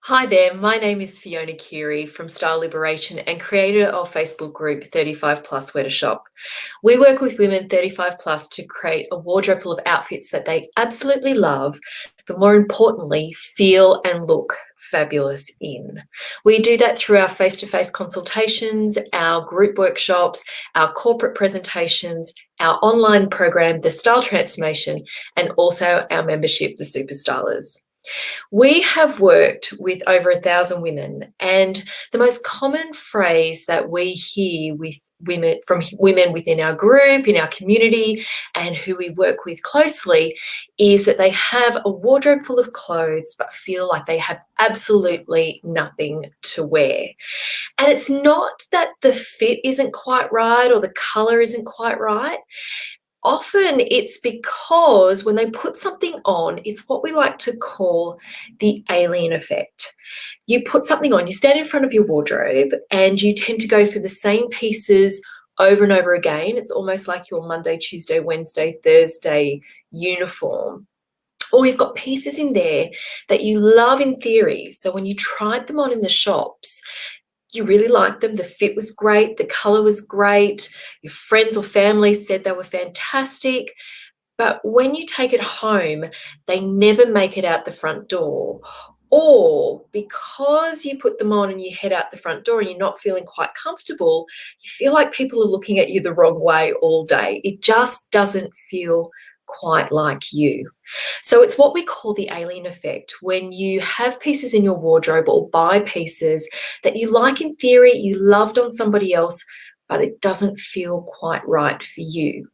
Hi there, my name is Fiona Keary from Style Liberation and creator of Facebook group 35 Plus Where to Shop. We work with women 35 plus to create a wardrobe full of outfits that they absolutely love, but more importantly, feel and look fabulous in. We do that through our face-to-face consultations, our group workshops, our corporate presentations, our online program, The Style Transformation, and also our membership, The Superstylers. We have worked with over 1,000 women, and the most common phrase that we hear with women from women within our group, in our community, and who we work with closely is that they have a wardrobe full of clothes but feel like they have absolutely nothing to wear. And it's not that the fit isn't quite right or the color isn't quite right. Often it's because when they put something on, it's what we like to call the alien effect. You put something on, you stand in front of your wardrobe and you tend to go for the same pieces over and over again. It's almost like your Monday, Tuesday, Wednesday, Thursday uniform. Or you've got pieces in there that you love in theory. So when you tried them on in the shops, you really liked them, the fit was great, the color was great, your friends or family said they were fantastic, but when you take it home, they never make it out the front door. Or because you put them on and you head out the front door and you're not feeling quite comfortable, you feel like people are looking at you the wrong way all day. It just doesn't feel quite like you. So it's what we call the alien effect. When you have pieces in your wardrobe or buy pieces that you like in theory, you loved on somebody else, but it doesn't feel quite right for you.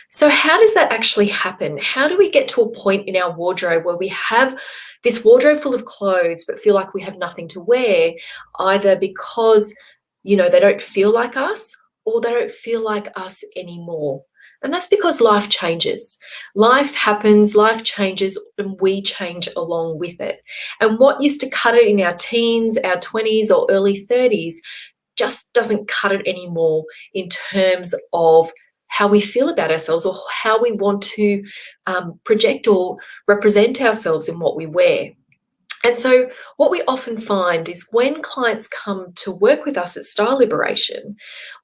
So how does that actually happen? How do we get to a point in our wardrobe where we have this wardrobe full of clothes but feel like we have nothing to wear, either because, they don't feel like us or they don't feel like us anymore? And that's because life changes. Life happens, life changes, and we change along with it. And what used to cut it in our teens, our 20s, or early 30s just doesn't cut it anymore in terms of how we feel about ourselves or how we want to project or represent ourselves in what we wear. And so, what we often find is when clients come to work with us at Style Liberation,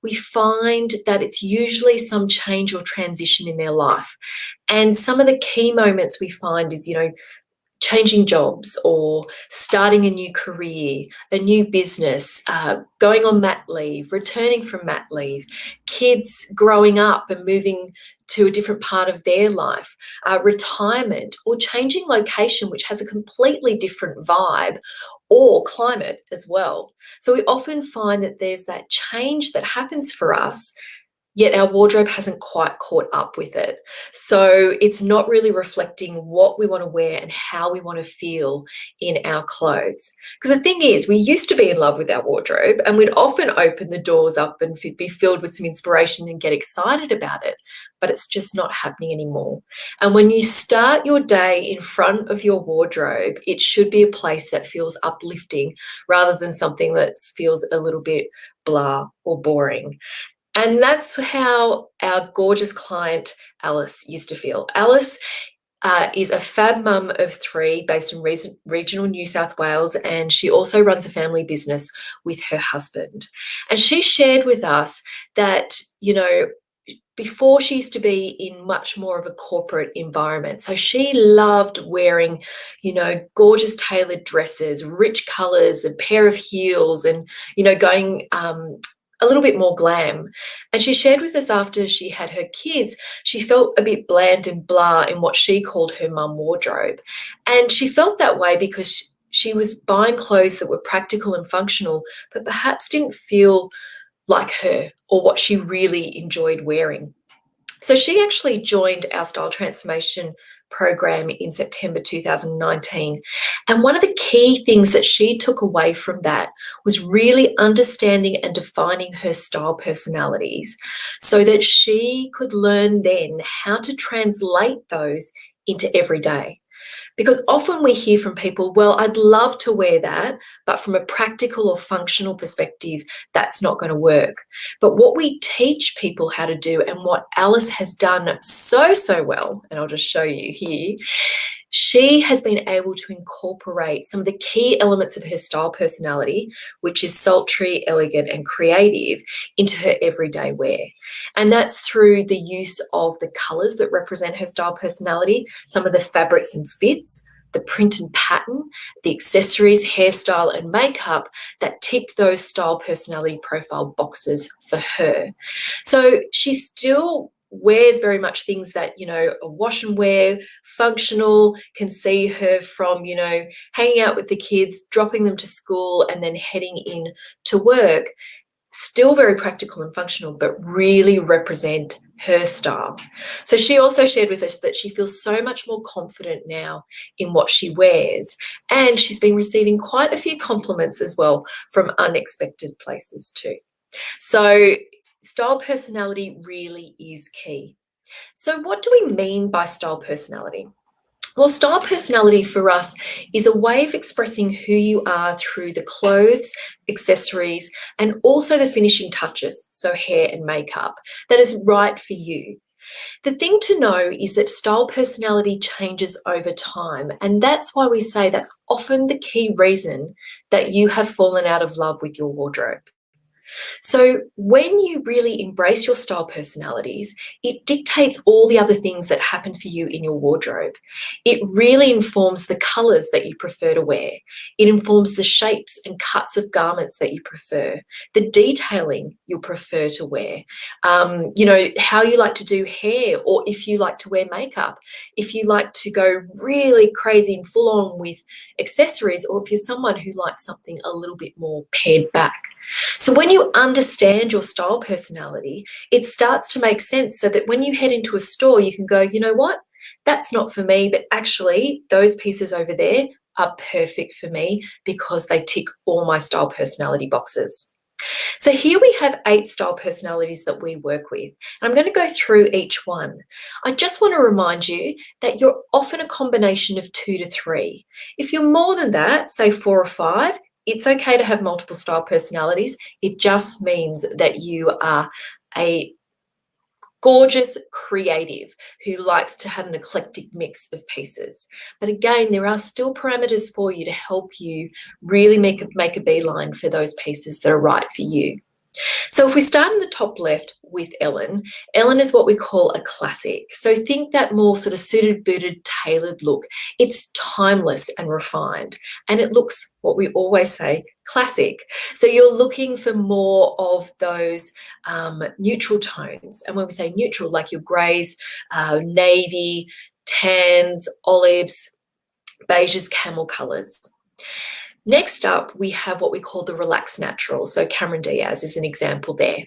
we find that it's usually some change or transition in their life. And some of the key moments we find is, changing jobs or starting a new career, a new business, going on mat leave, returning from mat leave, kids growing up and moving to a different part of their life, retirement, or changing location, which has a completely different vibe, or climate as well. So we often find that there's that change that happens for us, yet our wardrobe hasn't quite caught up with it. So it's not really reflecting what we want to wear and how we want to feel in our clothes. Because the thing is, we used to be in love with our wardrobe and we'd often open the doors up and be filled with some inspiration and get excited about it, but it's just not happening anymore. And when you start your day in front of your wardrobe, it should be a place that feels uplifting rather than something that feels a little bit blah or boring. And that's how our gorgeous client, Alice, used to feel. Alice is a fab mum of three based in regional New South Wales, and she also runs a family business with her husband. And she shared with us that, before she used to be in much more of a corporate environment. So she loved wearing, gorgeous tailored dresses, rich colors, a pair of heels, and, going a little bit more glam. And she shared with us after she had her kids, she felt a bit bland and blah in what she called her mum wardrobe. And she felt that way because she was buying clothes that were practical and functional, but perhaps didn't feel like her or what she really enjoyed wearing. So she actually joined our Style Transformation program in September 2019. And one of the key things that she took away from that was really understanding and defining her style personalities so that she could learn then how to translate those into everyday. Because often we hear from people, well, I'd love to wear that, but from a practical or functional perspective, that's not going to work. But what we teach people how to do, and what Alice has done so well, and I'll just show you here, She has been able to incorporate some of the key elements of her style personality, which is sultry, elegant, and creative, into her everyday wear. And that's through the use of the colours that represent her style personality, some of the fabrics and fits, the print and pattern, the accessories, hairstyle, and makeup that tick those style personality profile boxes for her. So she still wears very much things that, a wash and wear, functional, can see her from, hanging out with the kids, dropping them to school, and then heading in to work. Still very practical and functional, but really represent her style. So she also shared with us that she feels so much more confident now in what she wears, and she's been receiving quite a few compliments as well from unexpected places too. So style personality really is key. So what do we mean by style personality? Well, style personality for us is a way of expressing who you are through the clothes, accessories, and also the finishing touches, so hair and makeup, that is right for you. The thing to know is that style personality changes over time, and that's why we say that's often the key reason that you have fallen out of love with your wardrobe. So when you really embrace your style personalities, it dictates all the other things that happen for you in your wardrobe. It really informs the colours that you prefer to wear. It informs the shapes and cuts of garments that you prefer, the detailing you'll prefer to wear, how you like to do hair, or if you like to wear makeup, if you like to go really crazy and full on with accessories, or if you're someone who likes something a little bit more pared back. So when you understand your style personality, it starts to make sense so that when you head into a store, you can go, you know what, that's not for me, but actually those pieces over there are perfect for me because they tick all my style personality boxes. So here we have 8 style personalities that we work with. I'm going to go through each one. I just want to remind you that you're often a combination of 2 to 3. If you're more than that, say 4 or 5, it's okay to have multiple style personalities. It just means that you are a gorgeous creative who likes to have an eclectic mix of pieces. But again, there are still parameters for you to help you really make a beeline for those pieces that are right for you. So if we start in the top left with Ellen, Ellen is what we call a classic. So think that more sort of suited, booted, tailored look. It's timeless and refined, and it looks, what we always say, classic. So you're looking for more of those neutral tones. And when we say neutral, like your greys, navy, tans, olives, beiges, camel colors. Next up, we have what we call the relaxed naturals. So Cameron Diaz is an example there.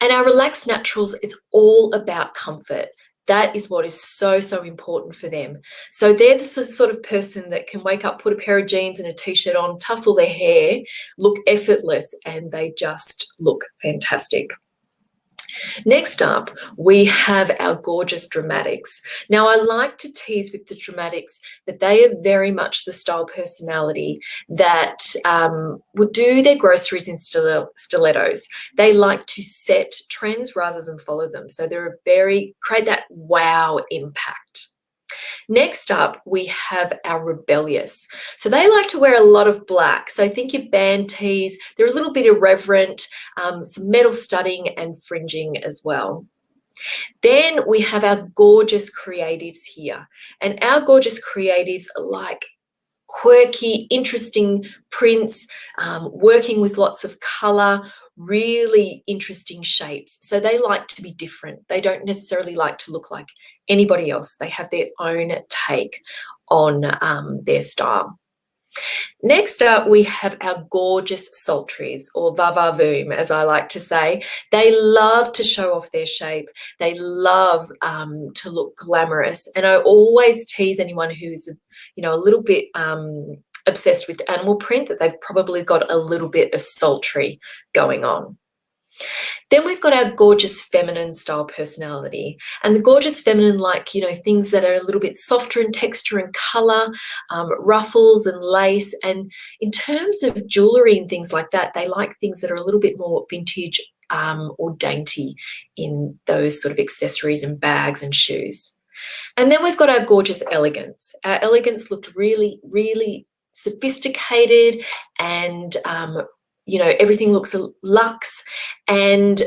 And our relaxed naturals, it's all about comfort. That is what is so, so important for them. So they're the sort of person that can wake up, put a pair of jeans and a t-shirt on, tussle their hair, look effortless, and they just look fantastic. Next up, we have our gorgeous dramatics. Now, I like to tease with the dramatics that they are very much the style personality that would do their groceries in stilettos. They like to set trends rather than follow them. So they're create that wow impact. Next up, we have our rebellious. So they like to wear a lot of black. So think your band tees. They're a little bit irreverent, some metal studding and fringing as well. Then we have our gorgeous creatives here. And our gorgeous creatives are like quirky, interesting prints, working with lots of color, really interesting shapes. So they like to be different. They don't necessarily like to look like anybody else. They have their own take on their style. Next up, we have our gorgeous sultries, or va-va-voom, as I like to say. They love to show off their shape. They love to look glamorous. And I always tease anyone who's, a little bit obsessed with animal print that they've probably got a little bit of sultry going on. Then we've got our gorgeous feminine style personality, and the gorgeous feminine like, things that are a little bit softer in texture and color, ruffles and lace. And in terms of jewelry and things like that, they like things that are a little bit more vintage or dainty in those sort of accessories and bags and shoes. And then we've got our gorgeous elegance. Our elegance looked really, really sophisticated, and everything looks luxe. And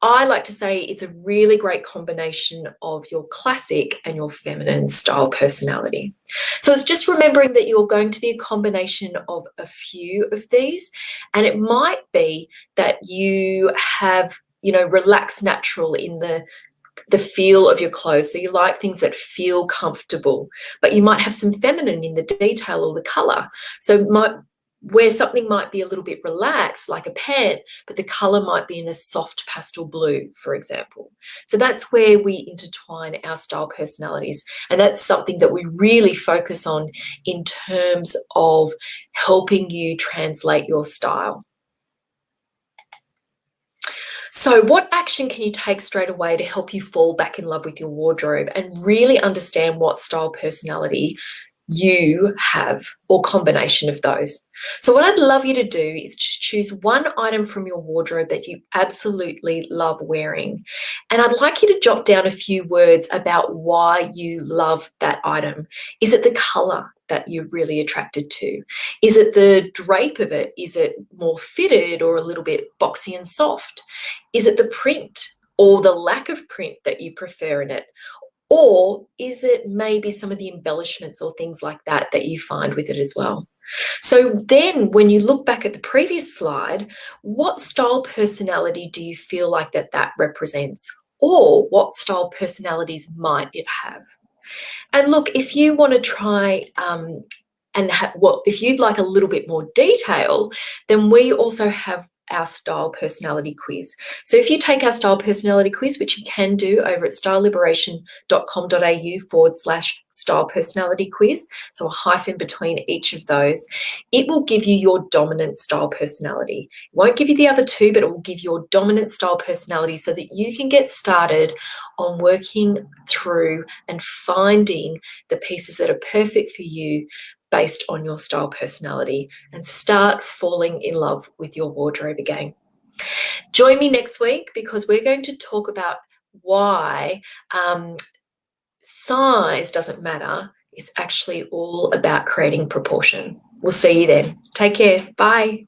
I like to say it's a really great combination of your classic and your feminine style personality. So it's just remembering that you're going to be a combination of a few of these, and it might be that you have relaxed natural in the feel of your clothes. So you like things that feel comfortable, but you might have some feminine in the detail or the color. So where something might be a little bit relaxed, like a pant, but the color might be in a soft pastel blue, for example. So that's where we intertwine our style personalities. And that's something that we really focus on in terms of helping you translate your style. So what action can you take straight away to help you fall back in love with your wardrobe and really understand what style personality you have, or combination of those? So what I'd love you to do is choose one item from your wardrobe that you absolutely love wearing. And I'd like you to jot down a few words about why you love that item. Is it the color that you're really attracted to? Is it the drape of it? Is it more fitted or a little bit boxy and soft? Is it the print or the lack of print that you prefer in it? Or is it maybe some of the embellishments or things like that that you find with it as well? So then when you look back at the previous slide, what style personality do you feel like that represents? Or what style personalities might it have? And look, if you want to try if you'd like a little bit more detail, then we also have our style personality quiz. So if you take our style personality quiz, which you can do over at styleliberation.com.au/style personality quiz, so a hyphen between each of those, it will give you your dominant style personality. It won't give you the other two, but it will give your dominant style personality so that you can get started on working through and finding the pieces that are perfect for you based on your style personality, and start falling in love with your wardrobe again. Join me next week, because we're going to talk about why size doesn't matter. It's actually all about creating proportion. We'll see you then. Take care. Bye.